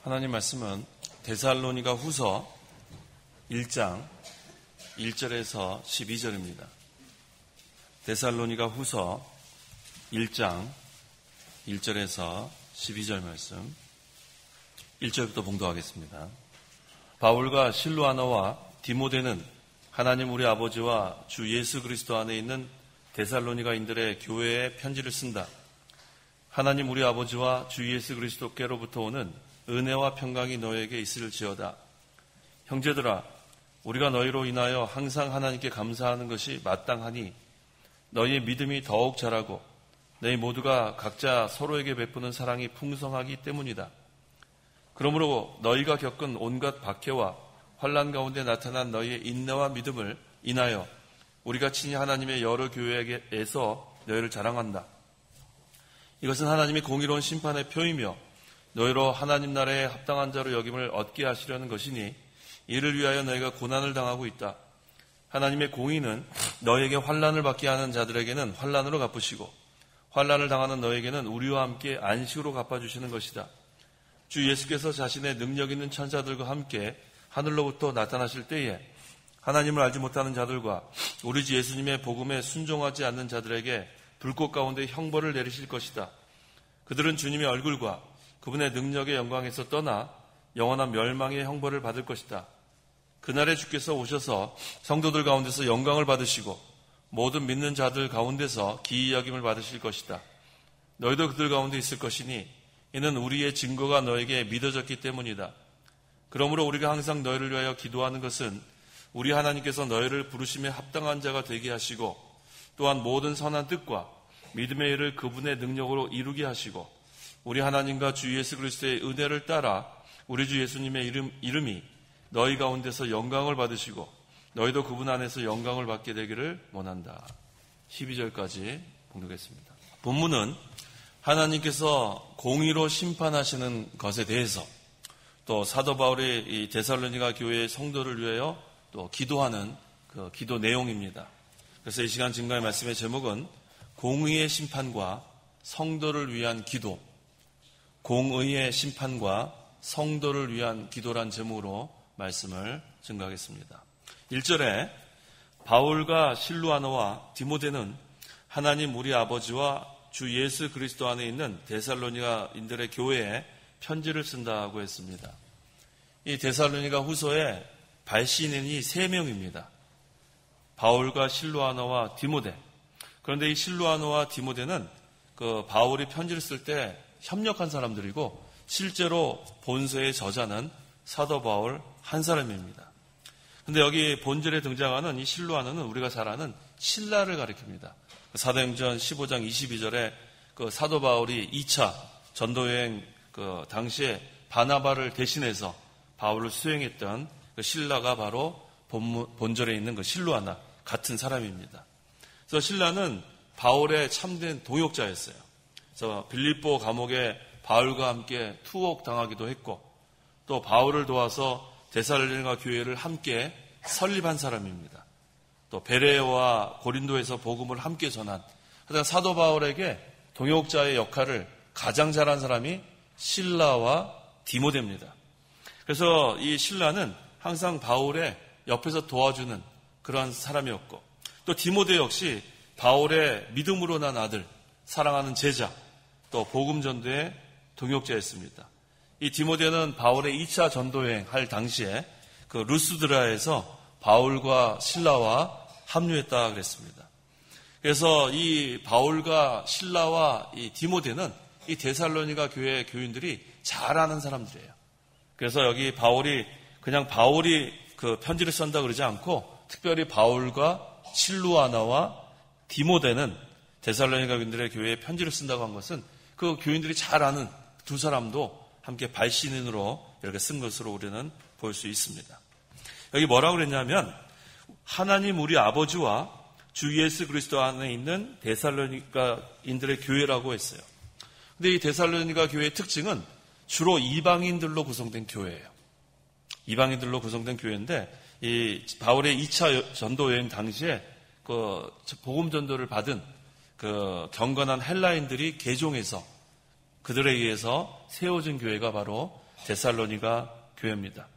하나님 말씀은 데살로니가 후서 1장 1절에서 12절입니다. 데살로니가 후서 1장 1절에서 12절 말씀 1절부터 봉독하겠습니다. 바울과 실루아나와 디모데는 하나님 우리 아버지와 주 예수 그리스도 안에 있는 데살로니가인들의 교회에 편지를 쓴다. 하나님 우리 아버지와 주 예수 그리스도께로부터 오는 은혜와 평강이 너에게 있을지어다. 형제들아, 우리가 너희로 인하여 항상 하나님께 감사하는 것이 마땅하니 너희의 믿음이 더욱 자라고 너희 모두가 각자 서로에게 베푸는 사랑이 풍성하기 때문이다. 그러므로 너희가 겪은 온갖 박해와 환난 가운데 나타난 너희의 인내와 믿음을 인하여 우리가 친히 하나님의 여러 교회에서 너희를 자랑한다. 이것은 하나님이 공의로운 심판의 표이며 너희로 하나님 나라에 합당한 자로 여김을 얻게 하시려는 것이니 이를 위하여 너희가 고난을 당하고 있다. 하나님의 공의는 너희에게 환난을 받게 하는 자들에게는 환난으로 갚으시고 환난을 당하는 너희에게는 우리와 함께 안식으로 갚아주시는 것이다. 주 예수께서 자신의 능력 있는 천사들과 함께 하늘로부터 나타나실 때에 하나님을 알지 못하는 자들과 우리 주 예수님의 복음에 순종하지 않는 자들에게 불꽃 가운데 형벌을 내리실 것이다. 그들은 주님의 얼굴과 그분의 능력의 영광에서 떠나 영원한 멸망의 형벌을 받을 것이다. 그날에 주께서 오셔서 성도들 가운데서 영광을 받으시고 모든 믿는 자들 가운데서 기이 여김을 받으실 것이다. 너희도 그들 가운데 있을 것이니 이는 우리의 증거가 너에게 믿어졌기 때문이다. 그러므로 우리가 항상 너희를 위하여 기도하는 것은 우리 하나님께서 너희를 부르심에 합당한 자가 되게 하시고 또한 모든 선한 뜻과 믿음의 일을 그분의 능력으로 이루게 하시고 우리 하나님과 주 예수 그리스도의 은혜를 따라 우리 주 예수님의 이름이 너희 가운데서 영광을 받으시고 너희도 그분 안에서 영광을 받게 되기를 원한다. 12절까지 봉독했습니다. 본문은 하나님께서 공의로 심판하시는 것에 대해서 또 사도 바울이 이 데살로니가 교회의 성도를 위하여 또 기도하는 그 기도 내용입니다. 그래서 이 시간 증거의 말씀의 제목은 공의의 심판과 성도를 위한 기도, 공의의 심판과 성도를 위한 기도란 제목으로 말씀을 증거하겠습니다. 1절에 바울과 실루아나와 디모데는 하나님 우리 아버지와 주 예수 그리스도 안에 있는 데살로니가인들의 교회에 편지를 쓴다고 했습니다. 이 데살로니가 후서에 발신인이 3명입니다. 바울과 실루아나와 디모데. 그런데 이 실루아나와 디모데는 그 바울이 편지를 쓸 때 협력한 사람들이고 실제로 본서의 저자는 사도 바울 한 사람입니다. 그런데 여기 본절에 등장하는 이 실루아나는 우리가 잘 아는 신라를 가리킵니다. 사도행전 15장 22절에 그 사도 바울이 2차 전도여행 그 당시에 바나바를 대신해서 바울을 수행했던 그 신라가 바로 본절에 있는 그 실루아나 같은 사람입니다. 그래서 신라는 바울의 참된 동역자였어요. 그래서 빌립보 감옥에 바울과 함께 투옥당하기도 했고 또 바울을 도와서 데살로니가 교회를 함께 설립한 사람입니다. 또 베레와 고린도에서 복음을 함께 전한 하여튼 사도 바울에게 동역자의 역할을 가장 잘한 사람이 실라와 디모데입니다. 그래서 이 실라는 항상 바울의 옆에서 도와주는 그러한 사람이었고 또 디모데 역시 바울의 믿음으로 난 아들, 사랑하는 제자, 또 복음 전도의 동역자였습니다. 이 디모데는 바울의 2차 전도여행 할 당시에 그 루스드라에서 바울과 실라와 합류했다 그랬습니다. 그래서 이 바울과 실라와 이 디모데는 이 데살로니가 교회 교인들이 잘 아는 사람들이에요. 그래서 여기 바울이 그냥 바울이 그 편지를 쓴다 그러지 않고 특별히 바울과 실루아나와 디모데는 데살로니가 교인들의 교회에 편지를 쓴다고 한 것은 그 교인들이 잘 아는 두 사람도 함께 발신인으로 이렇게 쓴 것으로 우리는 볼 수 있습니다. 여기 뭐라고 그랬냐면 하나님 우리 아버지와 주 예수 그리스도 안에 있는 데살로니가인들의 교회라고 했어요. 근데 이 데살로니가 교회의 특징은 주로 이방인들로 구성된 교회예요. 이방인들로 구성된 교회인데 이 바울의 2차 전도 여행 당시에 그 복음 전도를 받은 그 경건한 헬라인들이 개종해서 그들에 의해서 세워진 교회가 바로 데살로니가 교회입니다.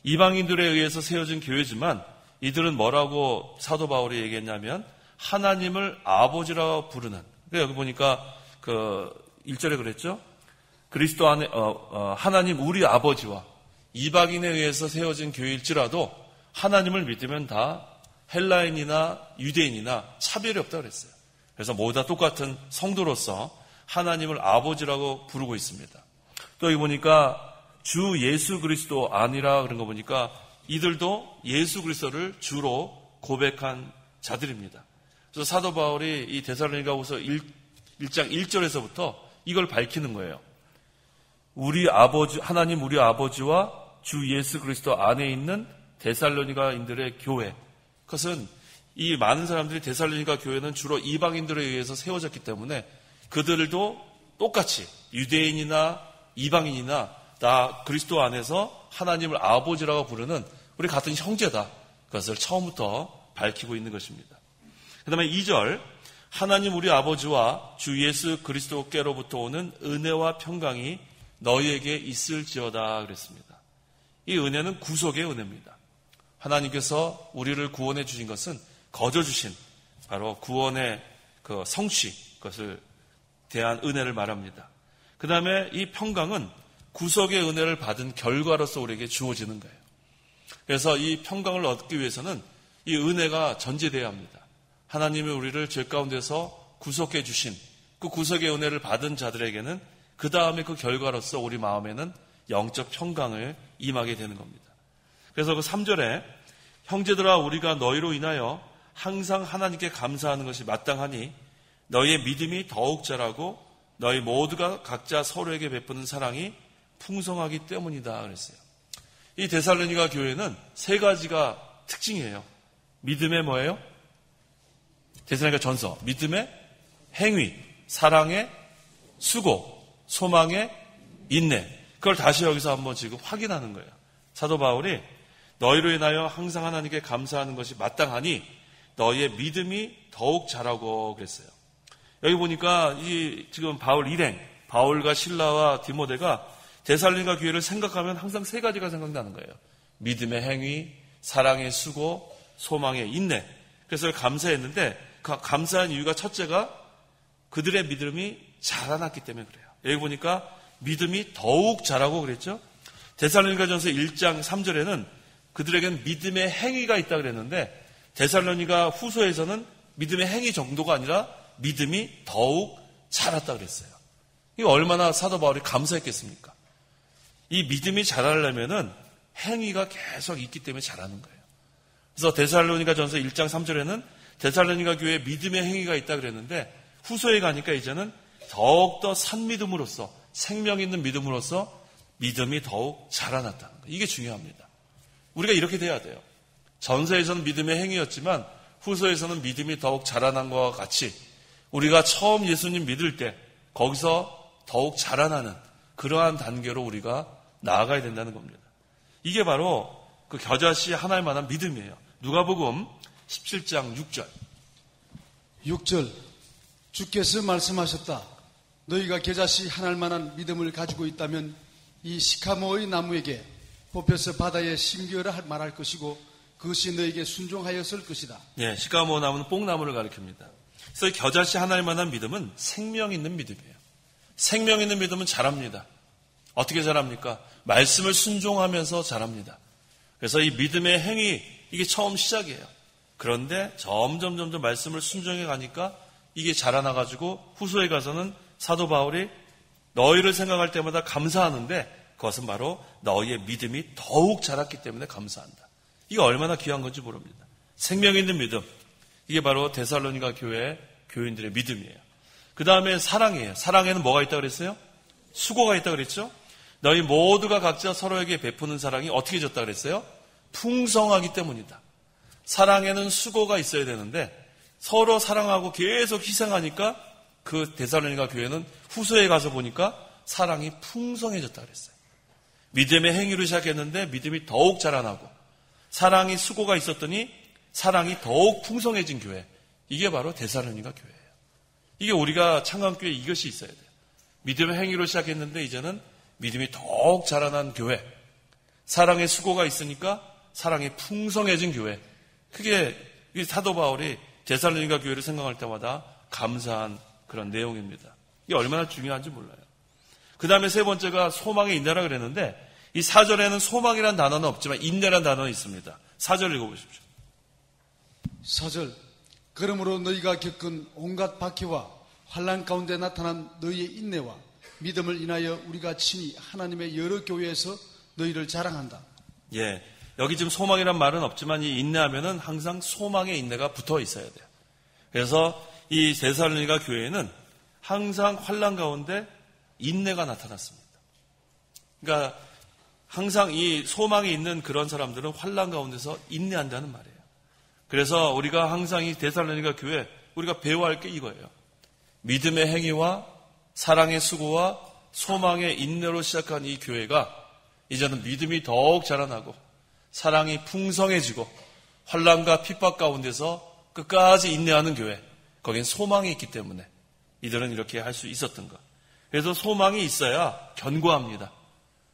이방인들에 의해서 세워진 교회지만 이들은 뭐라고 사도 바울이 얘기했냐면 하나님을 아버지라고 부르는. 그러니까 여기 보니까 1절에 그랬죠. 그리스도 안에 하나님 우리 아버지와 이방인에 의해서 세워진 교회일지라도 하나님을 믿으면 다 헬라인이나 유대인이나 차별이 없다고 그랬어요. 그래서 모두 다 똑같은 성도로서 하나님을 아버지라고 부르고 있습니다. 또 여기 보니까 주 예수 그리스도 아니라 그런 거 보니까 이들도 예수 그리스도를 주로 고백한 자들입니다. 그래서 사도 바울이 이 데살로니가후서 1장 1절에서부터 이걸 밝히는 거예요. 우리 아버지, 하나님 우리 아버지와 주 예수 그리스도 안에 있는 데살로니가인들의 교회. 그것은 이 많은 사람들이 데살로니가 교회는 주로 이방인들에 의해서 세워졌기 때문에 그들도 똑같이 유대인이나 이방인이나 다 그리스도 안에서 하나님을 아버지라고 부르는 우리 같은 형제다. 그것을 처음부터 밝히고 있는 것입니다. 그 다음에 2절 하나님 우리 아버지와 주 예수 그리스도께로부터 오는 은혜와 평강이 너희에게 있을지어다 그랬습니다. 이 은혜는 구속의 은혜입니다. 하나님께서 우리를 구원해 주신 것은 거저 주신 바로 구원의 그 성취 그것을 대한 은혜를 말합니다. 그 다음에 이 평강은 구속의 은혜를 받은 결과로서 우리에게 주어지는 거예요. 그래서 이 평강을 얻기 위해서는 이 은혜가 전제되어야 합니다. 하나님이 우리를 죄 가운데서 구속해 주신 그 구속의 은혜를 받은 자들에게는 그 다음에 그 결과로서 우리 마음에는 영적 평강을 임하게 되는 겁니다. 그래서 그 3절에 형제들아 우리가 너희로 인하여 항상 하나님께 감사하는 것이 마땅하니 너희의 믿음이 더욱 자라고 너희 모두가 각자 서로에게 베푸는 사랑이 풍성하기 때문이다 그랬어요. 이 데살로니가 교회는 세 가지가 특징이에요. 믿음의 뭐예요? 데살로니가 전서. 믿음의 행위, 사랑의 수고, 소망의 인내. 그걸 다시 여기서 한번 지금 확인하는 거예요. 사도 바울이 너희로 인하여 항상 하나님께 감사하는 것이 마땅하니 너희의 믿음이 더욱 자라고 그랬어요. 여기 보니까 이 지금 바울 일행, 바울과 실라와 디모데가 데살로니가 교회를 생각하면 항상 세 가지가 생각나는 거예요. 믿음의 행위, 사랑의 수고, 소망의 인내. 그래서 감사했는데 그 감사한 이유가 첫째가 그들의 믿음이 자라났기 때문에 그래요. 여기 보니까 믿음이 더욱 자라고 그랬죠. 데살로니가전서 1장 3절에는 그들에게는 믿음의 행위가 있다 그랬는데 데살로니가 후서에서는 믿음의 행위 정도가 아니라 믿음이 더욱 자랐다 그랬어요. 이거 얼마나 사도 바울이 감사했겠습니까? 이 믿음이 자라려면은 행위가 계속 있기 때문에 자라는 거예요. 그래서 데살로니가전서 1장 3절에는 데살로니가 교회에 믿음의 행위가 있다 그랬는데 후서에 가니까 이제는 더욱더 산 믿음으로써 생명 있는 믿음으로써 믿음이 더욱 자라났다는 거예요. 이게 중요합니다. 우리가 이렇게 돼야 돼요. 전서에서는 믿음의 행위였지만 후서에서는 믿음이 더욱 자라난 것과 같이 우리가 처음 예수님 믿을 때 거기서 더욱 자라나는 그러한 단계로 우리가 나아가야 된다는 겁니다. 이게 바로 그 겨자씨 하나일 만한 믿음이에요. 누가복음 17장 6절. 6절 주께서 말씀하셨다. 너희가 겨자씨 하나일 만한 믿음을 가지고 있다면 이 시카모의 나무에게 뽑혀서 바다에 심겨라 말할 것이고 그것이 너에게 순종하였을 것이다. 예, 시카모 나무는 뽕나무를 가리킵니다. 그래서 겨자씨 하나일 만한 믿음은 생명 있는 믿음이에요. 생명 있는 믿음은 자랍니다. 어떻게 자랍니까? 말씀을 순종하면서 자랍니다. 그래서 이 믿음의 행위, 이게 처음 시작이에요. 그런데 점점 말씀을 순종해 가니까 이게 자라나가지고 후소에 가서는 사도 바울이 너희를 생각할 때마다 감사하는데 그것은 바로 너희의 믿음이 더욱 자랐기 때문에 감사한다. 이게 얼마나 귀한 건지 모릅니다. 생명 있는 믿음. 이게 바로 데살로니가 교회 교인들의 믿음이에요. 그 다음에 사랑이에요. 사랑에는 뭐가 있다고 그랬어요? 수고가 있다고 그랬죠? 너희 모두가 각자 서로에게 베푸는 사랑이 어떻게 졌다고 그랬어요? 풍성하기 때문이다. 사랑에는 수고가 있어야 되는데 서로 사랑하고 계속 희생하니까 그 데살로니가 교회는 후서에 가서 보니까 사랑이 풍성해졌다 그랬어요. 믿음의 행위로 시작했는데 믿음이 더욱 자라나고 사랑이 수고가 있었더니 사랑이 더욱 풍성해진 교회. 이게 바로 데살로니가 교회예요. 이게 우리가 창강교회 이것이 있어야 돼요. 믿음의 행위로 시작했는데 이제는 믿음이 더욱 자라난 교회, 사랑의 수고가 있으니까 사랑이 풍성해진 교회. 그게 사도 바울이 데살로니가 교회를 생각할 때마다 감사한 그런 내용입니다. 이게 얼마나 중요한지 몰라요. 그 다음에 세 번째가 소망의 인내라 그랬는데 이 4절에는 소망이란 단어는 없지만 인내란 단어는 있습니다. 4절 읽어보십시오. 4절 그러므로 너희가 겪은 온갖 박해와 환난 가운데 나타난 너희의 인내와 믿음을 인하여 우리가 친히 하나님의 여러 교회에서 너희를 자랑한다. 예, 여기 지금 소망이란 말은 없지만 이 인내하면은 항상 소망의 인내가 붙어 있어야 돼요. 그래서 이 데살로니가 교회에는 항상 환난 가운데 인내가 나타났습니다. 그러니까 항상 이 소망이 있는 그런 사람들은 환난 가운데서 인내한다는 말이에요. 그래서 우리가 항상 이 데살로니가 교회 우리가 배워야 할 게 이거예요. 믿음의 행위와 사랑의 수고와 소망의 인내로 시작한 이 교회가 이제는 믿음이 더욱 자라나고 사랑이 풍성해지고 환난과 핍박 가운데서 끝까지 인내하는 교회, 거긴 소망이 있기 때문에 이들은 이렇게 할 수 있었던 것. 그래서 소망이 있어야 견고합니다.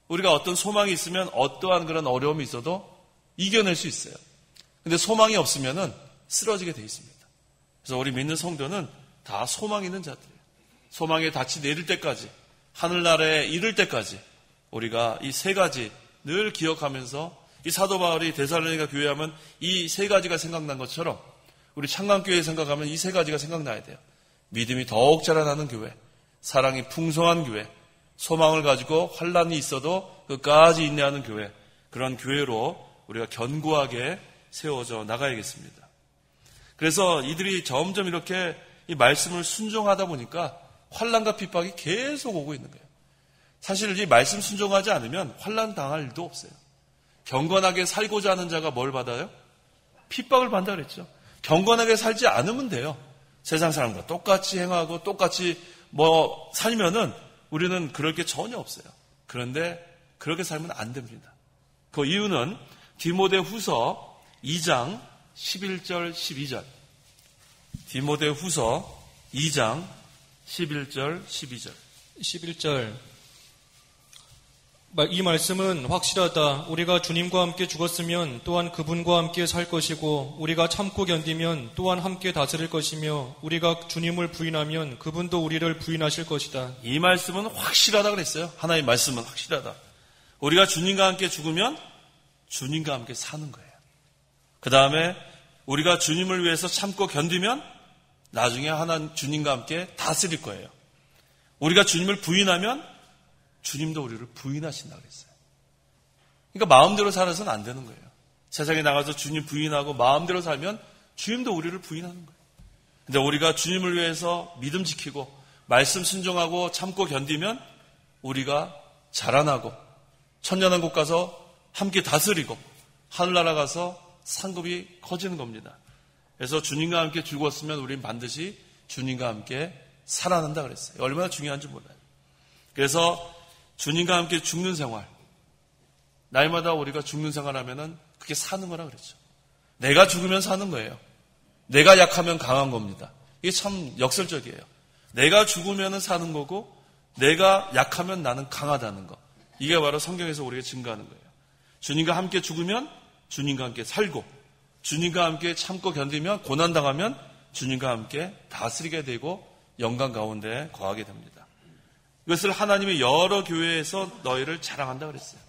우리가 어떤 소망이 있으면 어떠한 그런 어려움이 있어도 이겨낼 수 있어요. 근데 소망이 없으면은 쓰러지게 돼 있습니다. 그래서 우리 믿는 성도는 다 소망 있는 자들이에요. 소망의 닻이 내릴 때까지, 하늘나라에 이를 때까지 우리가 이 세 가지 늘 기억하면서 이 사도 바울이 데살로니가 교회 하면 이 세 가지가 생각난 것처럼 우리 창강교회 생각하면 이 세 가지가 생각나야 돼요. 믿음이 더욱 자라나는 교회, 사랑이 풍성한 교회, 소망을 가지고 환난이 있어도 끝까지 인내하는 교회, 그런 교회로 우리가 견고하게 세워져 나가야겠습니다. 그래서 이들이 점점 이렇게 이 말씀을 순종하다 보니까 환난과 핍박이 계속 오고 있는 거예요. 사실 이 말씀 순종하지 않으면 환난 당할 일도 없어요. 경건하게 살고자 하는 자가 뭘 받아요? 핍박을 받는다 그랬죠. 경건하게 살지 않으면 돼요. 세상 사람과 똑같이 행하고 똑같이 살면은 우리는 그럴 게 전혀 없어요. 그런데 그렇게 살면 안 됩니다. 그 이유는 디모데후서 2장 11절 12절. 디모데후서 2장 11절 12절. 11절. 이 말씀은 확실하다. 우리가 주님과 함께 죽었으면 또한 그분과 함께 살 것이고 우리가 참고 견디면 또한 함께 다스릴 것이며 우리가 주님을 부인하면 그분도 우리를 부인하실 것이다. 이 말씀은 확실하다 그랬어요. 하나님의 말씀은 확실하다. 우리가 주님과 함께 죽으면 주님과 함께 사는 거예요. 그 다음에 우리가 주님을 위해서 참고 견디면 나중에 주님과 함께 다스릴 거예요. 우리가 주님을 부인하면 주님도 우리를 부인하신다고 그랬어요. 그러니까 마음대로 살아서는 안 되는 거예요. 세상에 나가서 주님 부인하고 마음대로 살면 주님도 우리를 부인하는 거예요. 근데 우리가 주님을 위해서 믿음 지키고 말씀 순종하고 참고 견디면 우리가 자라나고 천년왕국 가서 함께 다스리고 하늘나라 가서 상급이 커지는 겁니다. 그래서 주님과 함께 죽었으면 우리는 반드시 주님과 함께 살아난다 그랬어요. 얼마나 중요한지 몰라요. 그래서 주님과 함께 죽는 생활, 날마다 우리가 죽는 생활하면은 그게 사는 거라 그랬죠. 내가 죽으면 사는 거예요. 내가 약하면 강한 겁니다. 이게 참 역설적이에요. 내가 죽으면 사는 거고 내가 약하면 나는 강하다는 거. 이게 바로 성경에서 우리가 증거하는 거예요. 주님과 함께 죽으면 주님과 함께 살고 주님과 함께 참고 견디면 고난당하면 주님과 함께 다스리게 되고 영광 가운데 거하게 됩니다. 이것을 하나님의 여러 교회에서 너희를 자랑한다 그랬어요.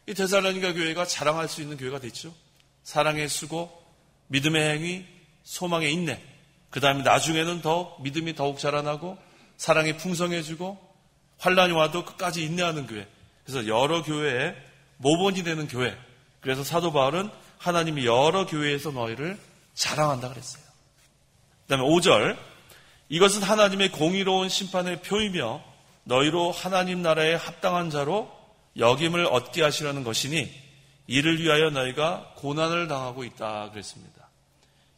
이 데살로니가 교회가 자랑할 수 있는 교회가 됐죠. 사랑의 수고, 믿음의 행위, 소망의 인내. 그 다음에 나중에는 믿음이 더욱 자라나고 사랑이 풍성해지고 환난이 와도 끝까지 인내하는 교회. 그래서 여러 교회의 모본이 되는 교회. 그래서 사도 바울은 하나님이 여러 교회에서 너희를 자랑한다 그랬어요. 그 다음에 5절. 이것은 하나님의 공의로운 심판의 표이며 너희로 하나님 나라에 합당한 자로 역임을 얻게 하시려는 것이니 이를 위하여 너희가 고난을 당하고 있다 그랬습니다.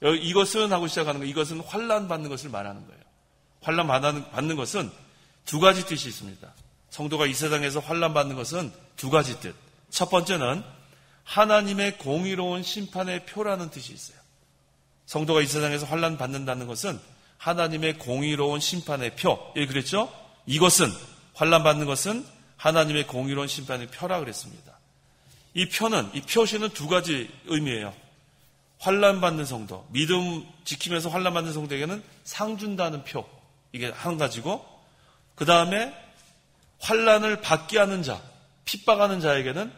이것은 하고 시작하는 거, 이것은 환난 받는 것을 말하는 거예요. 환난 받는 것은 두 가지 뜻이 있습니다. 성도가 이 세상에서 환난 받는 것은 두 가지 뜻. 첫 번째는 하나님의 공의로운 심판의 표라는 뜻이 있어요. 성도가 이 세상에서 환난 받는다는 것은 하나님의 공의로운 심판의 표. 예, 그랬죠? 이것은 환난 받는 것은 하나님의 공의로운 심판의 표라 그랬습니다. 이 표시는 두 가지 의미예요. 환난 받는 성도, 믿음 지키면서 환난 받는 성도에게는 상 준다는 표, 이게 한 가지고, 그 다음에 환난을 받게 하는 자, 핍박하는 자에게는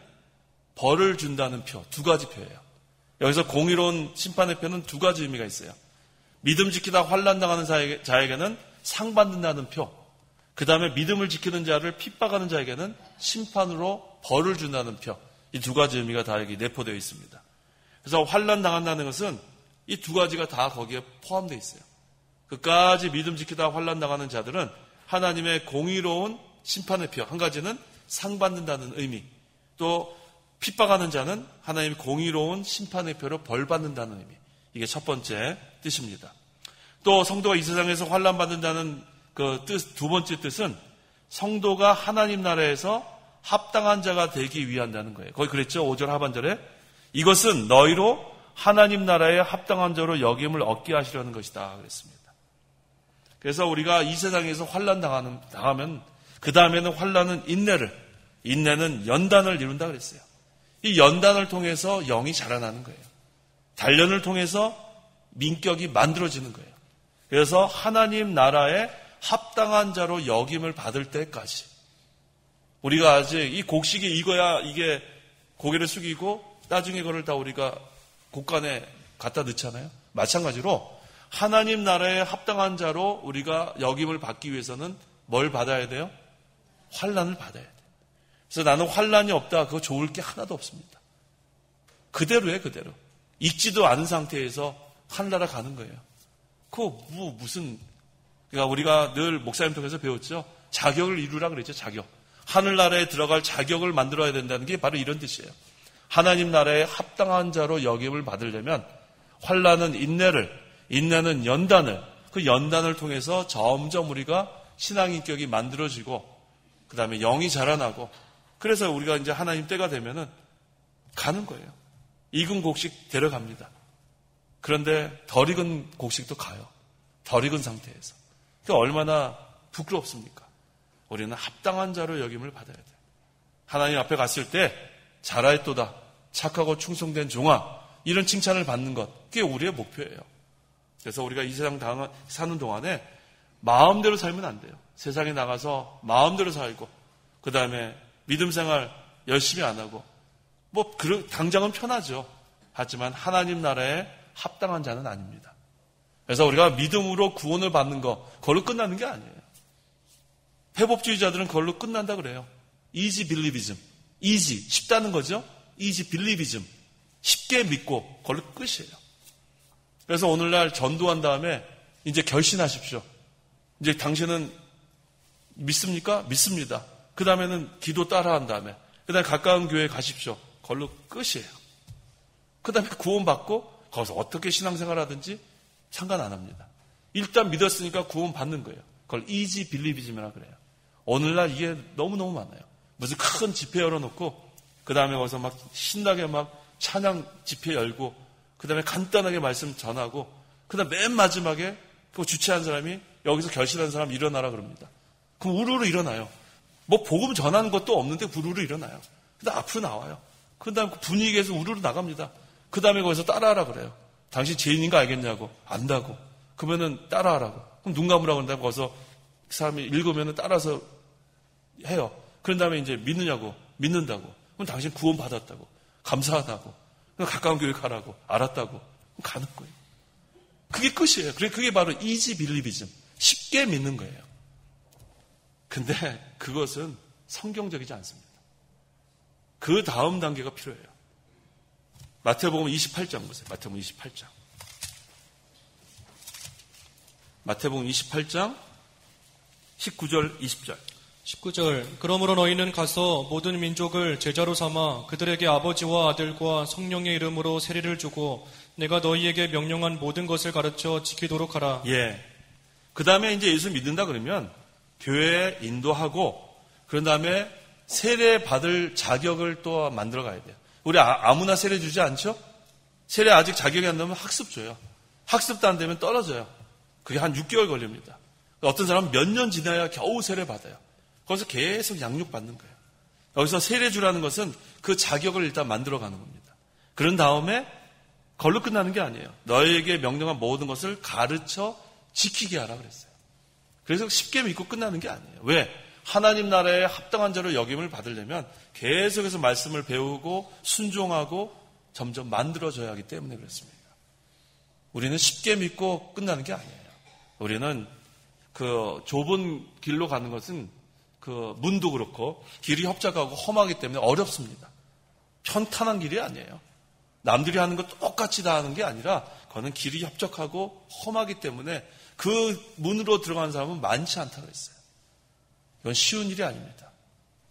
벌을 준다는 표, 두 가지 표예요. 여기서 공의로운 심판의 표는 두 가지 의미가 있어요. 믿음 지키다 환난 당하는 자에게는 상 받는다는 표, 그 다음에 믿음을 지키는 자를 핍박하는 자에게는 심판으로 벌을 준다는 표, 이 두 가지 의미가 다 여기 내포되어 있습니다. 그래서 환난 당한다는 것은 이 두 가지가 다 거기에 포함되어 있어요. 그까지 믿음 지키다 환난 당하는 자들은 하나님의 공의로운 심판의 표, 한 가지는 상 받는다는 의미, 또 핍박하는 자는 하나님의 공의로운 심판의 표로 벌 받는다는 의미, 이게 첫 번째 뜻입니다. 또 성도가 이 세상에서 환난 받는다는 그 뜻, 두 번째 뜻은 성도가 하나님 나라에서 합당한 자가 되기 위한다는 거예요. 거기 그랬죠. 5절 하반절에 이것은 너희로 하나님 나라에 합당한 자로 여김을 얻게 하시려는 것이다 그랬습니다. 그래서 우리가 이 세상에서 환난 당하면 그 다음에는 환난은 인내는 연단을 이룬다 그랬어요. 이 연단을 통해서 영이 자라나는 거예요. 단련을 통해서 민격이 만들어지는 거예요. 그래서 하나님 나라에 합당한 자로 여김을 받을 때까지 우리가 아직 이 곡식이 익어야 이게 고개를 숙이고 나중에 그걸 다 우리가 곡간에 갖다 넣잖아요. 마찬가지로 하나님 나라에 합당한 자로 우리가 여김을 받기 위해서는 뭘 받아야 돼요? 환난을 받아야 돼요. 그래서 나는 환난이 없다. 그거 좋을 게 하나도 없습니다. 그대로예요, 그대로. 익지도 않은 상태에서 하늘나라 가는 거예요. 그거 무슨, 그러니까 우리가 늘 목사님 통해서 배웠죠. 자격을 이루라 그랬죠, 자격. 하늘나라에 들어갈 자격을 만들어야 된다는 게 바로 이런 뜻이에요. 하나님 나라에 합당한 자로 여김을 받으려면 환난은 인내는 연단을, 그 연단을 통해서 점점 우리가 신앙인격이 만들어지고 그 다음에 영이 자라나고 그래서 우리가 이제 하나님 때가 되면은 가는 거예요. 익은 곡식 데려갑니다. 그런데 덜 익은 곡식도 가요. 덜 익은 상태에서. 그게 얼마나 부끄럽습니까? 우리는 합당한 자로 여김을 받아야 돼요. 하나님 앞에 갔을 때 잘하였도다, 착하고 충성된 종아, 이런 칭찬을 받는 것, 그게 우리의 목표예요. 그래서 우리가 이 세상 사는 동안에 마음대로 살면 안 돼요. 세상에 나가서 마음대로 살고 그 다음에 믿음 생활 열심히 안 하고 당장은 편하죠. 하지만 하나님 나라에 합당한 자는 아닙니다. 그래서 우리가 믿음으로 구원을 받는 거, 그걸로 끝나는 게 아니에요. 회복주의자들은 그걸로 끝난다 그래요. easy believism. easy, 쉽다는 거죠. easy believism. 쉽게 믿고 그걸로 끝이에요. 그래서 오늘날 전도한 다음에 이제 결심하십시오. 이제 당신은 믿습니까? 믿습니다. 그 다음에는 기도 따라한 다음에 그 다음에 가까운 교회에 가십시오. 그걸로 끝이에요. 그 다음에 구원받고 거기서 어떻게 신앙생활하든지 상관 안 합니다. 일단 믿었으니까 구원 받는 거예요. 그걸 easy believism이라고 그래요. 오늘날 이게 너무너무 많아요. 무슨 큰 집회 열어놓고 그 다음에 거기서 막 신나게 막 찬양 집회 열고 그 다음에 간단하게 말씀 전하고 그 다음에 맨 마지막에 그 주최한 사람이 여기서 결실한 사람 일어나라 그럽니다. 그럼 우르르 일어나요. 복음 전하는 것도 없는데 우르르 일어나요. 그 다음에 앞으로 나와요. 그 다음에 그 분위기에서 우르르 나갑니다. 그 다음에 거기서 따라하라 그래요. 당신 죄인인가 알겠냐고. 안다고. 그러면은 따라하라고. 그럼 눈 감으라고 한다고 거기서 그 사람이 읽으면은 따라서 해요. 그런 다음에 이제 믿느냐고. 믿는다고. 그럼 당신 구원 받았다고. 감사하다고. 그럼 가까운 교회 가라고. 알았다고. 그럼 가는 거예요. 그게 끝이에요. 그게 바로 easy believism. 쉽게 믿는 거예요. 근데 그것은 성경적이지 않습니다. 그 다음 단계가 필요해요. 마태복음 28장 보세요. 마태복음 28장. 마태복음 28장 19절 20절. 19절. 그러므로 너희는 가서 모든 민족을 제자로 삼아 그들에게 아버지와 아들과 성령의 이름으로 세례를 주고 내가 너희에게 명령한 모든 것을 가르쳐 지키도록 하라. 예. 그 다음에 이제 예수 믿는다 그러면 교회에 인도하고 그런 다음에 세례 받을 자격을 또 만들어 가야 돼요. 우리 아무나 세례 주지 않죠? 세례 아직 자격이 안 나면 학습 줘요. 학습도 안 되면 떨어져요. 그게 한 6개월 걸립니다. 어떤 사람은 몇 년 지나야 겨우 세례 받아요. 거기서 계속 양육 받는 거예요. 여기서 세례 주라는 것은 그 자격을 일단 만들어가는 겁니다. 그런 다음에 걸로 끝나는 게 아니에요. 너희에게 명령한 모든 것을 가르쳐 지키게 하라 그랬어요. 그래서 쉽게 믿고 끝나는 게 아니에요. 왜? 하나님 나라에 합당한 자로 여김을 받으려면 계속해서 말씀을 배우고 순종하고 점점 만들어져야 하기 때문에 그렇습니다. 우리는 쉽게 믿고 끝나는 게 아니에요. 우리는 그 좁은 길로 가는 것은 그 문도 그렇고 길이 협착하고 험하기 때문에 어렵습니다. 편탄한 길이 아니에요. 남들이 하는 거 똑같이 다 하는 게 아니라 그거는 길이 협착하고 험하기 때문에 그 문으로 들어가는 사람은 많지 않다고 했어요. 이건 쉬운 일이 아닙니다.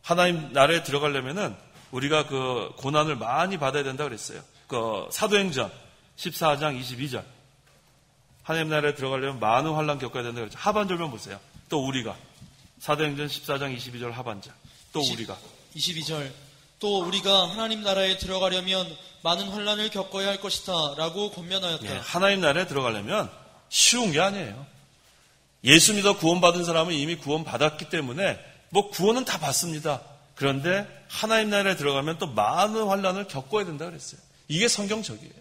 하나님 나라에 들어가려면은 우리가 그 고난을 많이 받아야 된다고 그랬어요. 그 사도행전 14장 22절. 하나님 나라에 들어가려면 많은 환난 겪어야 된다고 그랬죠. 하반절만 보세요. 또 우리가 사도행전 14장 22절 하반절. 또 우리가 22절. 또 우리가 하나님 나라에 들어가려면 많은 환난을 겪어야 할 것이다 라고 권면하였다. 예, 하나님 나라에 들어가려면 쉬운 게 아니에요. 예수 믿어 구원받은 사람은 이미 구원받았기 때문에 뭐 구원은 다 받습니다. 그런데 하나님 나라에 들어가면 또 많은 환난을 겪어야 된다고 그랬어요. 이게 성경적이에요.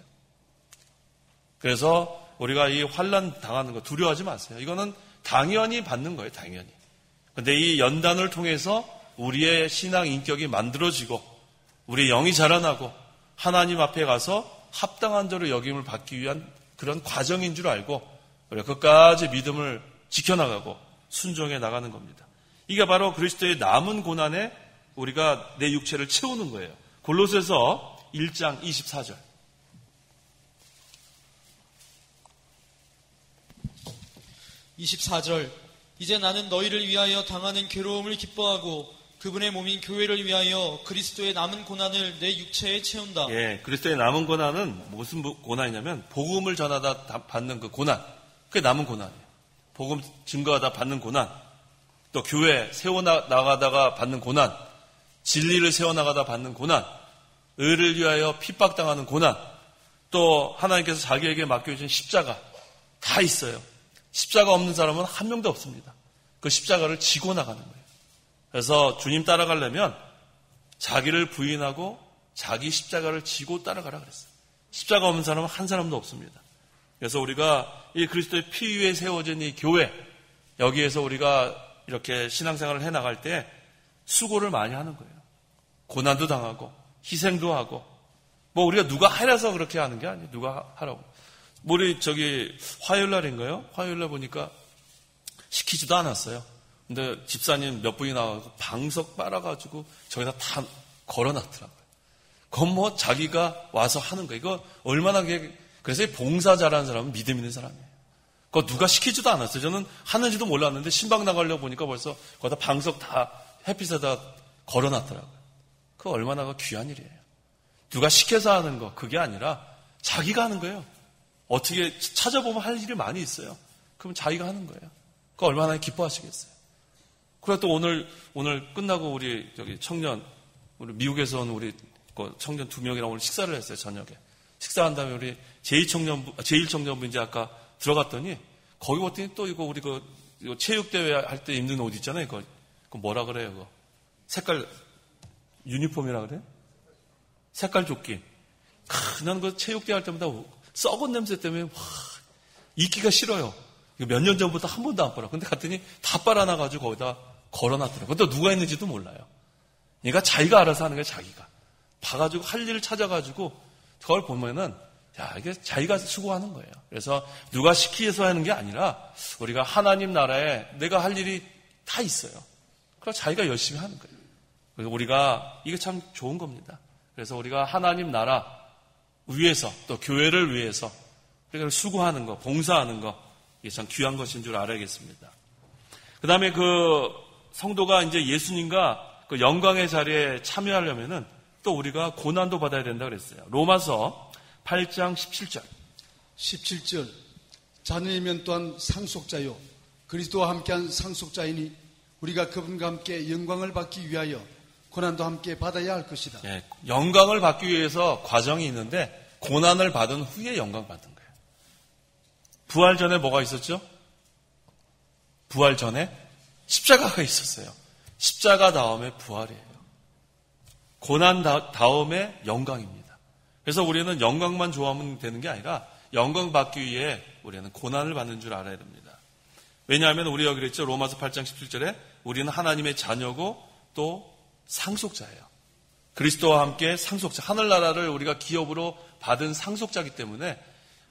그래서 우리가 이 환난 당하는 거 두려워하지 마세요. 이거는 당연히 받는 거예요. 당연히. 그런데 이 연단을 통해서 우리의 신앙 인격이 만들어지고 우리의 영이 자라나고 하나님 앞에 가서 합당한 자로 여김을 받기 위한 그런 과정인 줄 알고 우리가 끝까지 믿음을 지켜나가고 순종해 나가는 겁니다. 이게 바로 그리스도의 남은 고난에 우리가 내 육체를 채우는 거예요. 골로새서 1장 24절. 이제 나는 너희를 위하여 당하는 괴로움을 기뻐하고 그분의 몸인 교회를 위하여 그리스도의 남은 고난을 내 육체에 채운다. 예, 그리스도의 남은 고난은 무슨 고난이냐면 복음을 전하다 받는 그 고난. 그게 남은 고난이에요. 복음 증거하다 받는 고난. 또 교회 세워나가다가 받는 고난. 진리를 세워나가다 받는 고난. 의를 위하여 핍박당하는 고난. 또 하나님께서 자기에게 맡겨주신 십자가. 다 있어요. 십자가 없는 사람은 한 명도 없습니다. 그 십자가를 지고 나가는 거예요. 그래서 주님 따라가려면 자기를 부인하고 자기 십자가를 지고 따라가라 그랬어요. 십자가 없는 사람은 한 사람도 없습니다. 그래서 우리가 이 그리스도의 피 위에 세워진 이 교회, 여기에서 우리가 이렇게 신앙생활을 해나갈 때 수고를 많이 하는 거예요. 고난도 당하고 희생도 하고 뭐 우리가 누가 하라서 그렇게 하는 게 아니에요. 누가 하라고. 우리 저기 화요일 날인가요? 화요일 날 보니까 시키지도 않았어요. 근데 집사님 몇 분이 나와서 방석 빨아가지고 저기다 다 걸어놨더라고요. 그건 뭐 자기가 와서 하는 거예요. 이거 얼마나 그래서 봉사 잘하는 사람은 믿음 있는 사람이에요. 그거 누가 시키지도 않았어요. 저는 하는지도 몰랐는데 신방 나가려고 보니까 벌써 거기다 방석 다 햇빛에다 걸어놨더라고요. 그거 얼마나 귀한 일이에요. 누가 시켜서 하는 거 그게 아니라 자기가 하는 거예요. 어떻게 찾아보면 할 일이 많이 있어요. 그럼 자기가 하는 거예요. 그거 얼마나 기뻐하시겠어요. 그래 또 오늘 끝나고 우리 저기 청년 우리 미국에서 온 우리 청년 2명이랑 오늘 식사를 했어요. 저녁에 식사한 다음에 우리 제1청년부 이제 아까 들어갔더니 거기 봤더니 또 이거 우리 이거 체육대회 할 때 입는 옷 있잖아요. 그거 뭐라 그래요? 그거 색깔 유니폼이라 그래요? 색깔 조끼. 난 그 체육대회 할 때마다 썩은 냄새 때문에 입기가 싫어요. 몇 년 전부터 한 번도 안 빨아. 근데 갔더니 다 빨아놔가지고 거기다 걸어놨더라고요. 또 누가 했는지도 몰라요. 그러니까 자기가 알아서 하는 거예요. 자기가. 봐가지고 할 일을 찾아가지고 그걸 보면은 이게 자기가 수고하는 거예요. 그래서 누가 시키해서 하는 게 아니라 우리가 하나님 나라에 내가 할 일이 다 있어요. 그래서 자기가 열심히 하는 거예요. 그래서 우리가 이게 참 좋은 겁니다. 그래서 우리가 하나님 나라 위해서 또 교회를 위해서 우리가 수고하는 거, 봉사하는 거 이게 참 귀한 것인 줄 알아야겠습니다. 그 다음에 그 성도가 이제 예수님과 그 영광의 자리에 참여하려면은 또 우리가 고난도 받아야 된다 그랬어요. 로마서 8장 17절. 17절. 자녀이면 또한 상속자요. 그리스도와 함께한 상속자이니 우리가 그분과 함께 영광을 받기 위하여 고난도 함께 받아야 할 것이다. 예, 영광을 받기 위해서 과정이 있는데 고난을 받은 후에 영광 받은 거예요. 부활 전에 뭐가 있었죠? 부활 전에 십자가가 있었어요. 십자가 다음에 부활이에요. 고난 다음에 영광입니다. 그래서 우리는 영광만 좋아하면 되는 게 아니라 영광 받기 위해 우리는 고난을 받는 줄 알아야 됩니다. 왜냐하면 우리가 그랬죠. 로마서 8장 17절에 우리는 하나님의 자녀고 또 상속자예요. 그리스도와 함께 상속자, 하늘나라를 우리가 기업으로 받은 상속자이기 때문에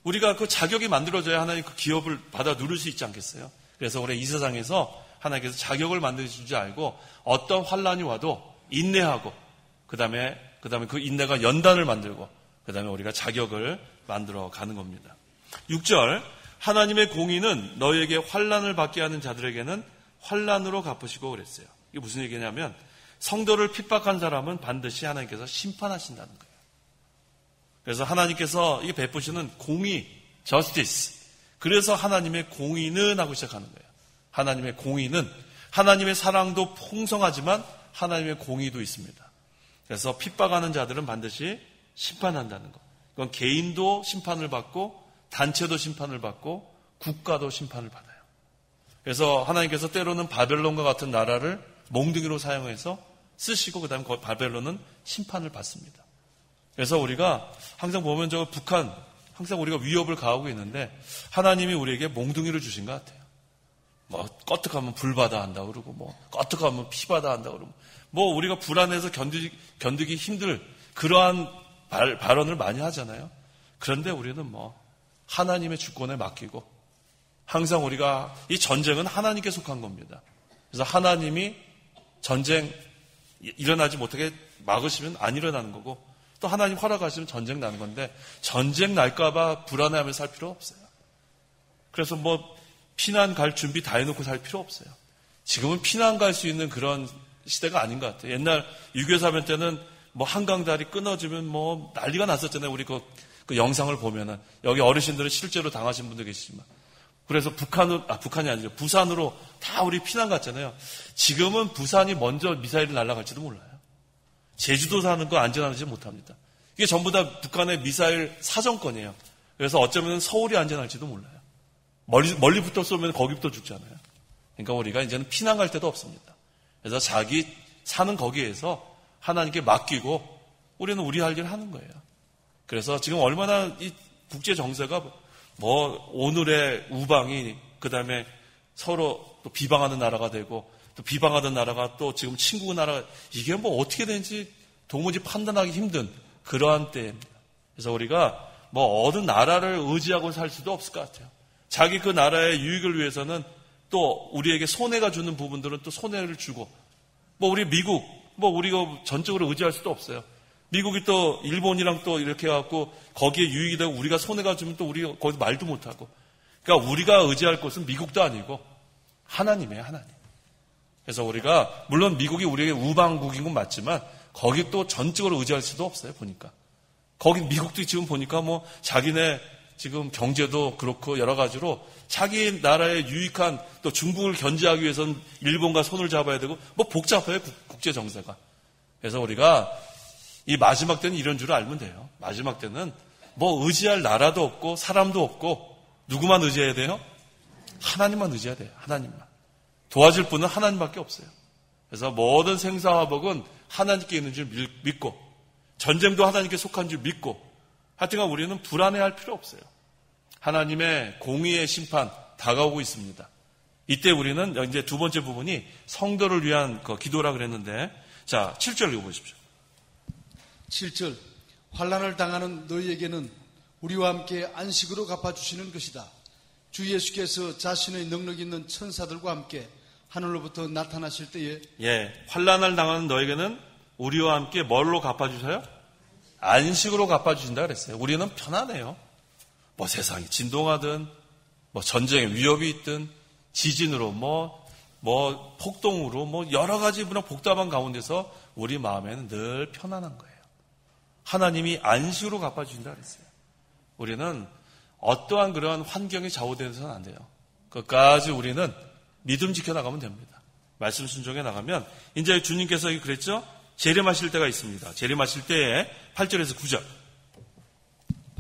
우리가 그 자격이 만들어져야 하나님 그 기업을 받아 누릴 수 있지 않겠어요? 그래서 우리 이 세상에서 하나님께서 자격을 만드신 줄 알고 어떤 환란이 와도 인내하고 그 다음에 그 인내가 연단을 만들고 그 다음에 우리가 자격을 만들어 가는 겁니다. 6절 하나님의 공의는 너희에게 환란을 받게 하는 자들에게는 환란으로 갚으시고 그랬어요. 이게 무슨 얘기냐면 성도를 핍박한 사람은 반드시 하나님께서 심판하신다는 거예요. 그래서 하나님께서 이게 베푸시는 공의, justice. 그래서 하나님의 공의는 하고 시작하는 거예요. 하나님의 공의는 하나님의 사랑도 풍성하지만 하나님의 공의도 있습니다. 그래서 핍박하는 자들은 반드시 심판한다는 것. 이건 개인도 심판을 받고 단체도 심판을 받고 국가도 심판을 받아요. 그래서 하나님께서 때로는 바벨론과 같은 나라를 몽둥이로 사용해서 쓰시고 그 다음에 바벨론은 심판을 받습니다. 그래서 우리가 항상 보면 저 북한 항상 우리가 위협을 가하고 있는데 하나님이 우리에게 몽둥이를 주신 것 같아요. 뭐 껐득하면 불바다 한다 그러고 뭐 껐득하면 피바다 한다 그러고 뭐 우리가 불안해서 견디기 힘들 그러한 발언을 많이 하잖아요. 그런데 우리는 뭐 하나님의 주권에 맡기고 항상 우리가 이 전쟁은 하나님께 속한 겁니다. 그래서 하나님이 전쟁 일어나지 못하게 막으시면 안 일어나는 거고 또 하나님 허락하시면 전쟁 나는 건데 전쟁 날까봐 불안해하면서 살 필요 없어요. 그래서 뭐 피난 갈 준비 다 해놓고 살 필요 없어요. 지금은 피난 갈 수 있는 그런 시대가 아닌 것 같아요. 옛날 6.25 사변 때는 뭐 한강다리 끊어지면 뭐 난리가 났었잖아요. 우리 그 영상을 보면은 여기 어르신들은 실제로 당하신 분도 계시지만 그래서 북한이 아니죠. 부산으로 다 우리 피난 갔잖아요. 지금은 부산이 먼저 미사일을 날아갈지도 몰라요. 제주도 사는 거 안전하지 못합니다. 이게 전부 다 북한의 미사일 사정권이에요. 그래서 어쩌면 서울이 안전할지도 몰라요. 멀리부터 쏘면 거기부터 죽잖아요. 그러니까 우리가 이제는 피난 갈 데도 없습니다. 그래서 자기 사는 거기에서 하나님께 맡기고 우리는 우리 할 일을 하는 거예요. 그래서 지금 얼마나 이 국제 정세가 뭐 오늘의 우방이 그 다음에 서로 또 비방하는 나라가 되고 또 비방하던 나라가 또 지금 친구 나라가 이게 뭐 어떻게 되는지 도무지 판단하기 힘든 그러한 때입니다. 그래서 우리가 뭐 어느 나라를 의지하고 살 수도 없을 것 같아요. 자기 그 나라의 유익을 위해서는 또 우리에게 손해가 주는 부분들은 또 손해를 주고 뭐 우리 미국 뭐 우리가 전적으로 의지할 수도 없어요. 미국이 또 일본이랑 또 이렇게 해갖고 거기에 유익이 되고 우리가 손해가 주면 또 우리가 거기서 말도 못하고 그러니까 우리가 의지할 곳은 미국도 아니고 하나님이에요. 하나님. 그래서 우리가 물론 미국이 우리에게 우방국인 건 맞지만 거기 또 전적으로 의지할 수도 없어요. 보니까 거기 미국도 지금 보니까 뭐 자기네 지금 경제도 그렇고 여러 가지로 자기 나라의 유익한 또 중국을 견제하기 위해서는 일본과 손을 잡아야 되고 뭐 복잡해요. 국제 정세가. 그래서 우리가 이 마지막 때는 이런 줄 알면 돼요. 마지막 때는 뭐 의지할 나라도 없고 사람도 없고 누구만 의지해야 돼요? 하나님만 의지해야 돼요. 하나님만. 도와줄 분은 하나님밖에 없어요. 그래서 모든 생사화복은 하나님께 있는 줄 믿고 전쟁도 하나님께 속한 줄 믿고 하여튼간 우리는 불안해할 필요 없어요. 하나님의 공의의 심판 다가오고 있습니다. 이때 우리는 이제 두 번째 부분이 성도를 위한 그 기도라 그랬는데 자 7절 읽어보십시오. 7절 환난을 당하는 너희에게는 우리와 함께 안식으로 갚아주시는 것이다. 주 예수께서 자신의 능력 있는 천사들과 함께 하늘로부터 나타나실 때에 환난을 당하는 너에게는 우리와 함께 뭘로 갚아주셔요? 안식으로 갚아주신다 그랬어요. 우리는 편안해요. 뭐 세상이 진동하든 뭐 전쟁의 위협이 있든 지진으로 뭐 폭동으로 뭐 여러 가지 복잡한 가운데서 우리 마음에는 늘 편안한 거예요. 하나님이 안식으로 갚아주신다 그랬어요. 우리는 어떠한 그러한 환경에 좌우되어서는 안 돼요. 끝까지 우리는 믿음 지켜나가면 됩니다. 말씀 순종해 나가면 이제 주님께서 그랬죠? 재림하실 때가 있습니다. 재림하실 때에 8절에서 9절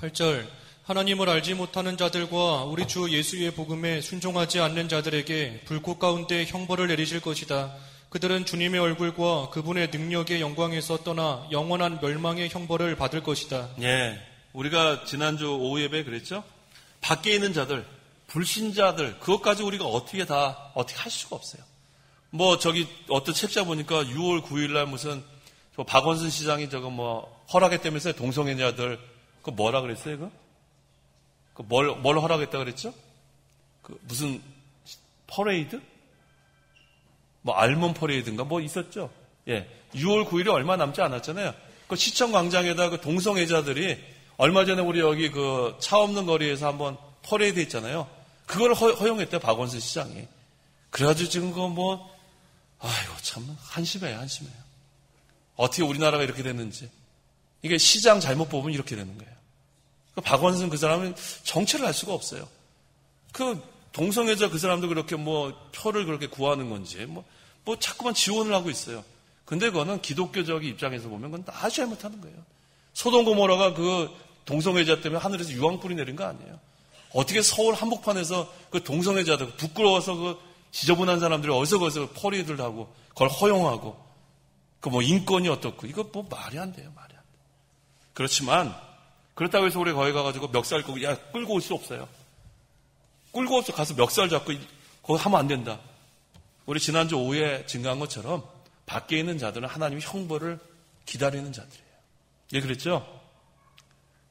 8절 하나님을 알지 못하는 자들과 우리 주 예수의 복음에 순종하지 않는 자들에게 불꽃 가운데 형벌을 내리실 것이다. 그들은 주님의 얼굴과 그분의 능력의 영광에서 떠나 영원한 멸망의 형벌을 받을 것이다. 예, 우리가 지난주 오후 예배에 그랬죠? 밖에 있는 자들, 불신자들, 그것까지 우리가 어떻게 할 수가 없어요. 어떤 책자 보니까 6월 9일날 무슨, 박원순 시장이 허락했다면서요? 동성애자들, 뭐라 그랬어요, 뭘 허락했다 그랬죠? 무슨, 퍼레이드? 알몬 퍼레이드인가? 있었죠? 예. 6월 9일이 얼마 남지 않았잖아요. 시청 광장에다 동성애자들이 얼마 전에 우리 여기 차 없는 거리에서 한번 퍼레이드 했잖아요. 그걸 허용했대요, 박원순 시장이. 그래가지고 지금 아이고, 참, 한심해요. 어떻게 우리나라가 이렇게 됐는지. 이게 시장 잘못 뽑으면 이렇게 되는 거예요. 박원순 그 사람은 정체를 알 수가 없어요. 동성애자 그 사람도 그렇게 표를 그렇게 구하는 건지, 자꾸만 지원을 하고 있어요. 근데 그거는 기독교적 입장에서 보면 그건 아주 잘못하는 거예요. 소돔 고모라가 동성애자 때문에 하늘에서 유황불이 내린 거 아니에요. 어떻게 서울 한복판에서 동성애자들, 부끄러워서 지저분한 사람들이 어디서 퍼레이드를 하고, 그걸 허용하고, 인권이 어떻고, 이거 말이 안 돼요, 말이 안 돼. 그렇지만, 그렇다고 해서 우리 거기 가가지고 멱살 끌고 올 수 없어요. 끌고 와서 가서 멱살 잡고, 그거 하면 안 된다. 우리 지난주 오후에 증거한 것처럼, 밖에 있는 자들은 하나님의 형벌을 기다리는 자들이에요. 예, 그랬죠?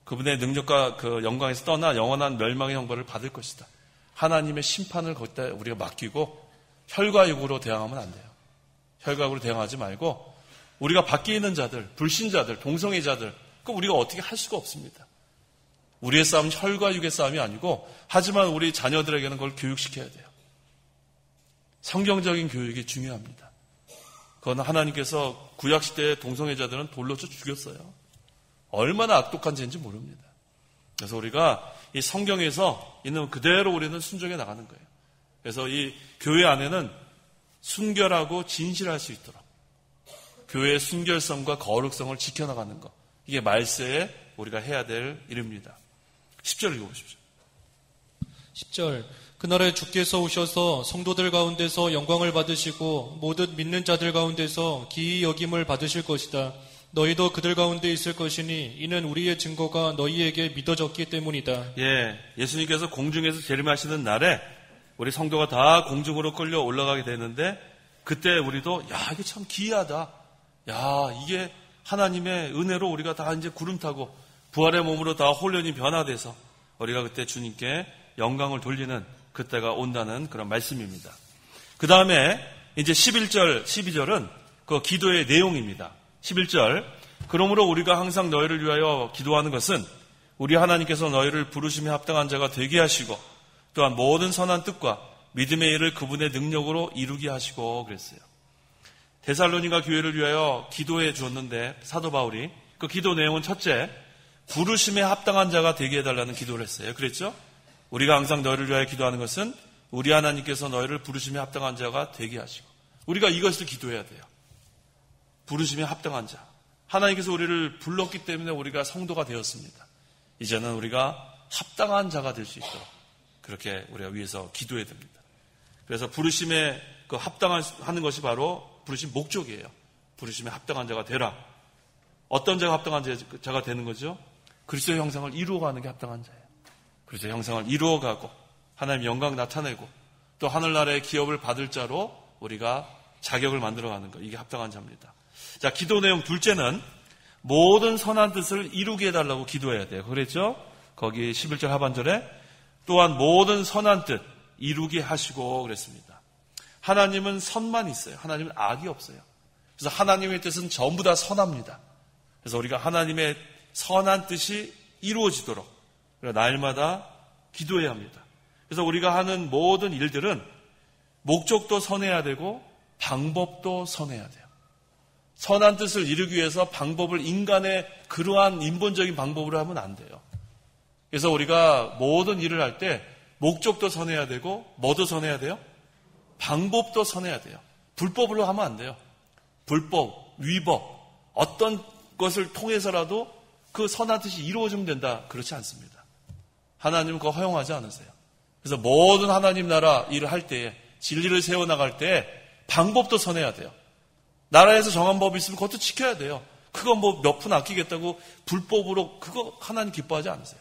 그분의 능력과 영광에서 떠나 영원한 멸망의 형벌을 받을 것이다. 하나님의 심판을 거기다 우리가 맡기고 혈과육으로 대항하면 안 돼요. 혈과육으로 대항하지 말고 우리가 밖에 있는 자들, 불신자들, 동성애자들, 우리가 어떻게 할 수가 없습니다. 우리의 싸움은 혈과육의 싸움이 아니고 하지만 우리 자녀들에게는 그걸 교육시켜야 돼요. 성경적인 교육이 중요합니다. 그건 하나님께서 구약시대의 동성애자들은 돌로 쳐 죽였어요. 얼마나 악독한 죄인지 모릅니다. 그래서 우리가 이 성경에서 있는 그대로 우리는 순종해 나가는 거예요. 그래서 이 교회 안에는 순결하고 진실할 수 있도록 교회의 순결성과 거룩성을 지켜나가는 것, 이게 말세에 우리가 해야 될 일입니다. 10절 읽어보십시오. 10절. 그날에 주께서 오셔서 성도들 가운데서 영광을 받으시고 모든 믿는 자들 가운데서 기이 여김을 받으실 것이다. 너희도 그들 가운데 있을 것이니 이는 우리의 증거가 너희에게 믿어졌기 때문이다. 예, 예수님께서 공중에서 재림하시는 날에 우리 성도가 다 공중으로 끌려 올라가게 되는데 그때 우리도 이게 참 기이하다. 이게 하나님의 은혜로 우리가 다 이제 구름 타고 부활의 몸으로 다 홀련히 변화돼서 우리가 그때 주님께 영광을 돌리는 그때가 온다는 그런 말씀입니다. 그 다음에 이제 11절, 12절은 그 기도의 내용입니다. 11절, 그러므로 우리가 항상 너희를 위하여 기도하는 것은 우리 하나님께서 너희를 부르심에 합당한 자가 되게 하시고 또한 모든 선한 뜻과 믿음의 일을 그분의 능력으로 이루게 하시고 그랬어요. 데살로니가 교회를 위하여 기도해 주었는데 사도 바울이 그 기도 내용은 첫째, 부르심에 합당한 자가 되게 해달라는 기도를 했어요. 그랬죠? 우리가 항상 너희를 위하여 기도하는 것은 우리 하나님께서 너희를 부르심에 합당한 자가 되게 하시고 우리가 이것을 기도해야 돼요. 부르심에 합당한 자. 하나님께서 우리를 불렀기 때문에 우리가 성도가 되었습니다. 이제는 우리가 합당한 자가 될 수 있도록 그렇게 우리가 위해서 기도해야 됩니다. 그래서 부르심에 합당하는 것이 바로 부르심 목적이에요. 부르심에 합당한 자가 되라. 어떤 자가 합당한 자가 되는 거죠? 그리스도의 형상을 이루어가는 게 합당한 자예요. 그리스도의 형상을 이루어가고 하나님의 영광 나타내고 또 하늘나라의 기업을 받을 자로 우리가 자격을 만들어가는 것. 이게 합당한 자입니다. 자, 기도 내용 둘째는 모든 선한 뜻을 이루게 해달라고 기도해야 돼요. 그랬죠? 거기 11절 하반절에 또한 모든 선한 뜻 이루게 하시고 그랬습니다. 하나님은 선만 있어요. 하나님은 악이 없어요. 그래서 하나님의 뜻은 전부 다 선합니다. 그래서 우리가 하나님의 선한 뜻이 이루어지도록 날마다 기도해야 합니다. 그래서 우리가 하는 모든 일들은 목적도 선해야 되고 방법도 선해야 돼요. 선한 뜻을 이루기 위해서 방법을 인간의 그러한 인본적인 방법으로 하면 안 돼요. 그래서 우리가 모든 일을 할 때 목적도 선해야 되고 뭐도 선해야 돼요? 방법도 선해야 돼요. 불법으로 하면 안 돼요. 불법, 위법, 어떤 것을 통해서라도 그 선한 뜻이 이루어지면 된다. 그렇지 않습니다. 하나님은 그거 허용하지 않으세요. 그래서 모든 하나님 나라 일을 할 때에 진리를 세워나갈 때 방법도 선해야 돼요. 나라에서 정한 법이 있으면 그것도 지켜야 돼요. 그거 뭐 몇 푼 아끼겠다고 불법으로 그거 하나님 기뻐하지 않으세요.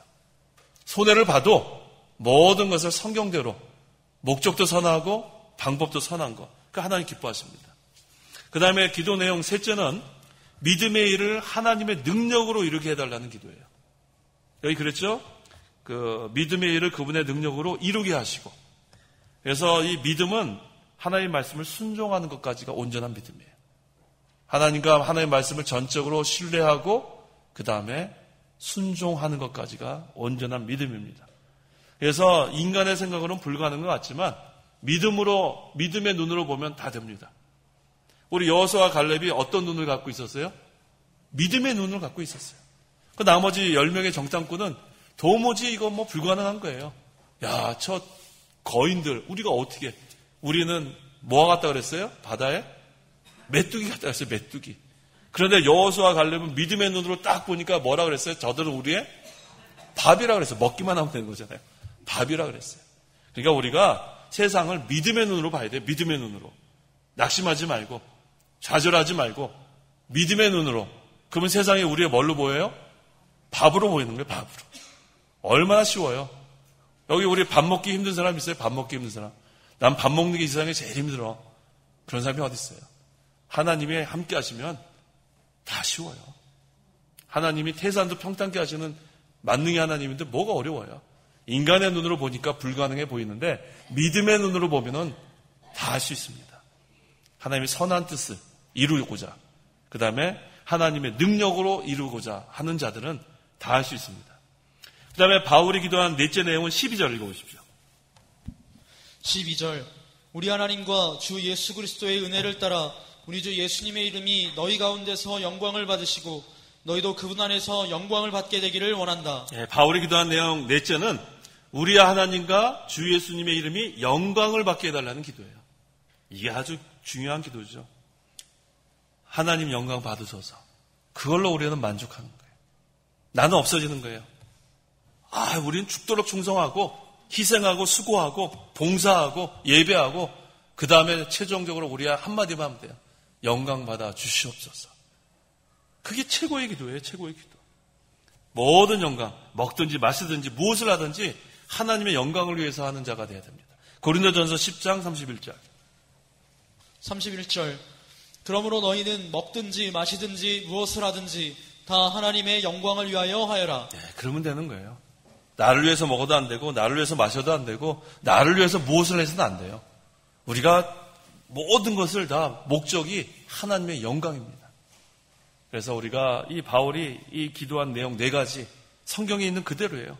손해를 봐도 모든 것을 성경대로 목적도 선하고 방법도 선한 거. 그 하나님 기뻐하십니다. 그 다음에 기도 내용 셋째는 믿음의 일을 하나님의 능력으로 이루게 해달라는 기도예요. 여기 그랬죠? 그 믿음의 일을 그분의 능력으로 이루게 하시고. 그래서 이 믿음은 하나님의 말씀을 순종하는 것까지가 온전한 믿음이에요. 하나님과 하나님의 말씀을 전적으로 신뢰하고 그 다음에 순종하는 것까지가 온전한 믿음입니다. 그래서 인간의 생각으로는 불가능한 것 같지만 믿음의 눈으로 보면 다 됩니다. 우리 여호수아와 갈렙이 어떤 눈을 갖고 있었어요? 믿음의 눈을 갖고 있었어요. 그 나머지 10명의 정탐꾼은 도무지 이거 뭐 불가능한 거예요. 야, 저 거인들 우리가 어떻게, 우리는 뭐와 같다 그랬어요? 바다에 메뚜기 같다 그랬어요. 메뚜기. 그런데 여호수아와 갈렙은 믿음의 눈으로 딱 보니까 뭐라 그랬어요? 저들은 우리의 밥이라 그랬어요. 먹기만 하면 되는 거잖아요. 밥이라 그랬어요. 그러니까 우리가 세상을 믿음의 눈으로 봐야 돼요. 믿음의 눈으로. 낙심하지 말고 좌절하지 말고 믿음의 눈으로. 그러면 세상이 우리의 뭘로 보여요? 밥으로 보이는 거예요. 밥으로. 얼마나 쉬워요. 여기 우리 밥 먹기 힘든 사람 있어요? 밥 먹기 힘든 사람. 난 밥 먹는 게 이 세상에 제일 힘들어. 그런 사람이 어디 있어요? 하나님이 함께 하시면 다 쉬워요. 하나님이 태산도 평탄케 하시는 만능의 하나님인데 뭐가 어려워요? 인간의 눈으로 보니까 불가능해 보이는데 믿음의 눈으로 보면은 다 할 수 있습니다. 하나님의 선한 뜻을 이루고자, 그 다음에 하나님의 능력으로 이루고자 하는 자들은 다 할 수 있습니다. 그 다음에 바울이 기도한 넷째 내용은 12절 읽어보십시오. 12절. 우리 하나님과 주 예수 그리스도의 은혜를 따라 우리 주 예수님의 이름이 너희 가운데서 영광을 받으시고 너희도 그분 안에서 영광을 받게 되기를 원한다. 예, 바울이 기도한 내용 넷째는 우리 하나님과 주 예수님의 이름이 영광을 받게 해달라는 기도예요. 이게 아주 중요한 기도죠. 하나님 영광 받으셔서 그걸로 우리는 만족하는 거예요. 나는 없어지는 거예요. 우리는 죽도록 충성하고 희생하고 수고하고 봉사하고 예배하고 그 다음에 최종적으로 우리가 한마디만 하면 돼요. 영광 받아 주시옵소서. 그게 최고의 기도예요. 최고의 기도. 모든 영광, 먹든지 마시든지 무엇을 하든지 하나님의 영광을 위해서 하는 자가 되어야 됩니다. 고린도전서 10장 31절. 31절. 그러므로 너희는 먹든지 마시든지 무엇을 하든지 다 하나님의 영광을 위하여 하여라. 네, 그러면 되는 거예요. 나를 위해서 먹어도 안 되고 나를 위해서 마셔도 안 되고 나를 위해서 무엇을 해서도 안 돼요. 우리가 모든 것을 다 목적이 하나님의 영광입니다. 그래서 우리가 이 바울이 이 기도한 내용 4가지 성경에 있는 그대로예요.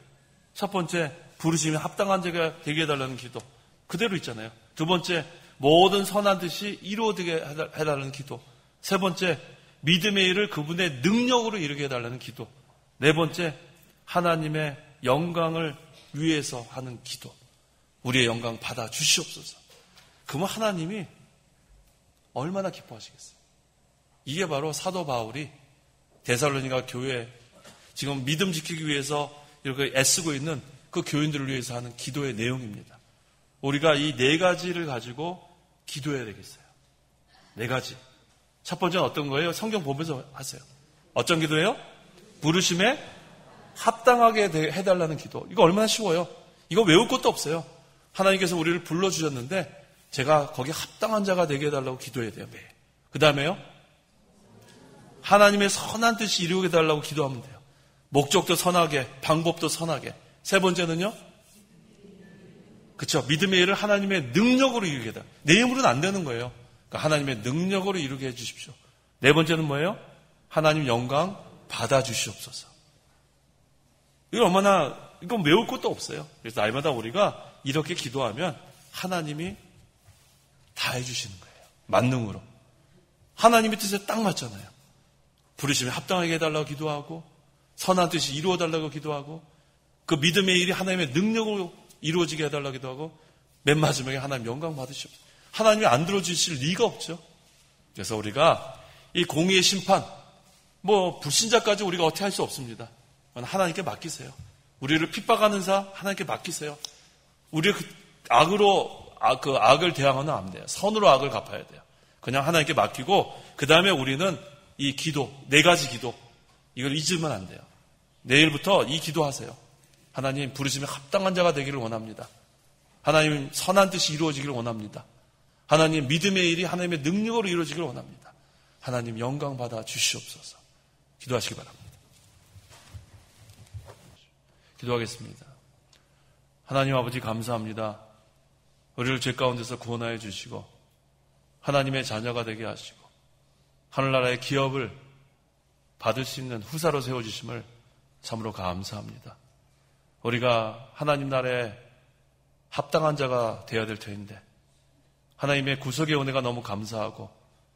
첫 번째, 부르심에 합당한 자가 되게 해달라는 기도. 그대로 있잖아요. 두 번째, 모든 선한 뜻이 이루어지게 해달라는 기도. 세 번째, 믿음의 일을 그분의 능력으로 이루게 해달라는 기도. 네 번째, 하나님의 영광을 위해서 하는 기도. 우리의 영광 받아 주시옵소서. 그러면 하나님이 얼마나 기뻐하시겠어요? 이게 바로 사도 바울이 데살로니가 교회 지금 믿음 지키기 위해서 이렇게 애쓰고 있는 그 교인들을 위해서 하는 기도의 내용입니다. 우리가 이 4가지를 가지고 기도해야 되겠어요. 4가지. 첫 번째는 어떤 거예요? 성경 보면서 하세요. 어떤 기도예요? 부르심에 합당하게 해달라는 기도. 이거 얼마나 쉬워요. 이거 외울 것도 없어요. 하나님께서 우리를 불러주셨는데 제가 거기에 합당한 자가 되게 해달라고 기도해야 돼요. 매일. 그 다음에요. 하나님의 선한 뜻이 이루게 해달라고 기도하면 돼요. 목적도 선하게, 방법도 선하게. 세 번째는요. 그렇죠. 믿음의 일을 하나님의 능력으로 이루게 해달라. 내 힘으로는 안 되는 거예요. 그러니까 하나님의 능력으로 이루게 해주십시오. 네 번째는 뭐예요? 하나님 영광 받아주시옵소서. 이건 외울 것도 없어요. 그래서 날마다 우리가 이렇게 기도하면 하나님이 다 해주시는 거예요. 만능으로. 하나님의 뜻에 딱 맞잖아요. 부르심에 합당하게 해달라고 기도하고 선한 뜻이 이루어달라고 기도하고 그 믿음의 일이 하나님의 능력으로 이루어지게 해달라고 기도하고 맨 마지막에 하나님 영광 받으시옵소서. 하나님이 안 들어주실 리가 없죠. 그래서 우리가 이 공의의 심판, 불신자까지 우리가 어떻게 할 수 없습니다. 하나님께 맡기세요. 우리를 핍박하는 자 하나님께 맡기세요. 우리를 악으로 그 악을 대항하면 안 돼요. 선으로 악을 갚아야 돼요. 그냥 하나님께 맡기고 그 다음에 우리는 이 기도, 4가지 기도 이걸 잊으면 안 돼요. 내일부터 이 기도하세요. 하나님 부르심에 합당한 자가 되기를 원합니다. 하나님 선한 뜻이 이루어지기를 원합니다. 하나님 믿음의 일이 하나님의 능력으로 이루어지기를 원합니다. 하나님 영광 받아 주시옵소서. 기도하시기 바랍니다. 기도하겠습니다. 하나님 아버지 감사합니다. 우리를 죄 가운데서 구원하여 주시고 하나님의 자녀가 되게 하시고 하늘나라의 기업을 받을 수 있는 후사로 세워주심을 참으로 감사합니다. 우리가 하나님 나라에 합당한 자가 되어야 될 터인데 하나님의 구속의 은혜가 너무 감사하고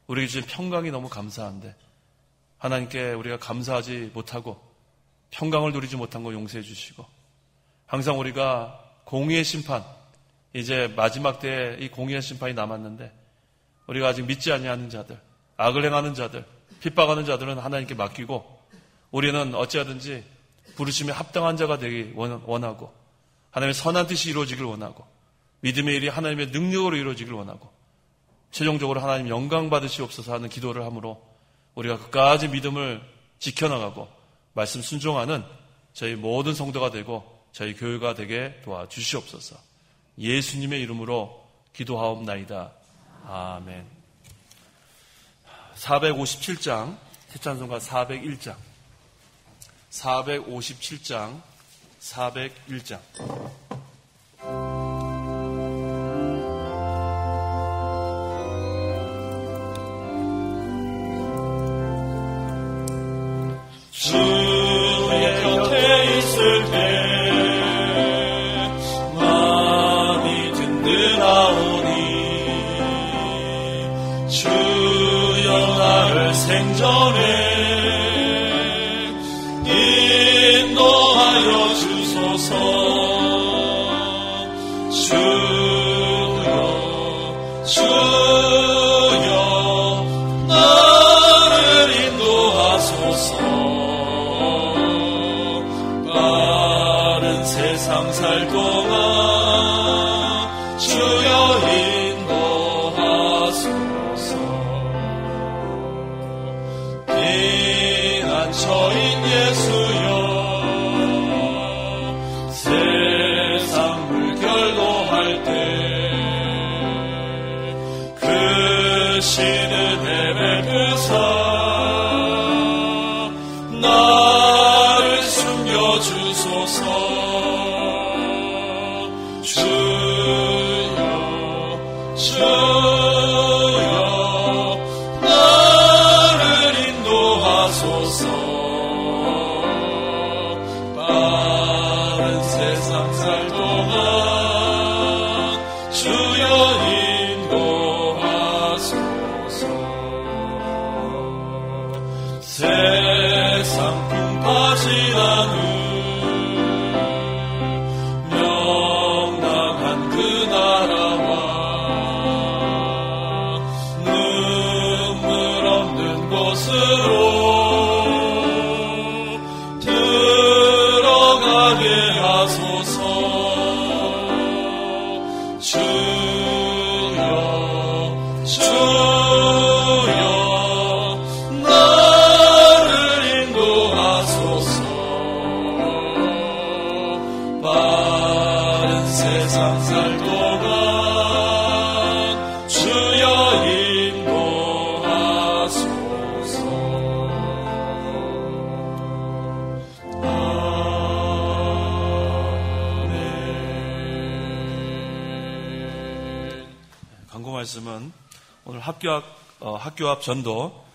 우리에게 주신 평강이 너무 감사한데 하나님께 우리가 감사하지 못하고 평강을 누리지 못한 거 용서해 주시고 항상 우리가 공의의 심판, 이제 마지막 때에 이 공의의 심판이 남았는데 우리가 아직 믿지 아니하는 자들, 악을 행하는 자들, 핍박하는 자들은 하나님께 맡기고 우리는 어찌하든지 부르심에 합당한 자가 되기 원하고 하나님의 선한 뜻이 이루어지길 원하고 믿음의 일이 하나님의 능력으로 이루어지길 원하고 최종적으로 하나님 영광 받으시옵소서 하는 기도를 함으로 우리가 끝까지 믿음을 지켜나가고 말씀 순종하는 저희 모든 성도가 되고 저희 교회가 되게 도와주시옵소서. 예수님의 이름으로 기도하옵나이다. 아멘. 457장 새찬송가 401장 457장 401장 주의 곁에 있을 때 마음이 든든하오니 주여 나를 생전에 인도하여 주소서. 주여 나를 인도하소서. 빠른 세상 살 동안 주여 인도하소서. 피난처인 예수여 세상 물결도 할 때 그 신은혜 베푸사 나를 숨겨주소서. 주여 나를 인도하소서. 빠른 세상 살 동안 주여 인도하소서. 세상 풍파지 않은 명랑한 그 나라와 눈물 없는 곳으로 들어가게 하소서. 주여 나를 인도하소서. 빠른 세상 살 동안 주여 인도하소서. 광고 말씀은 오늘 학교 앞 전도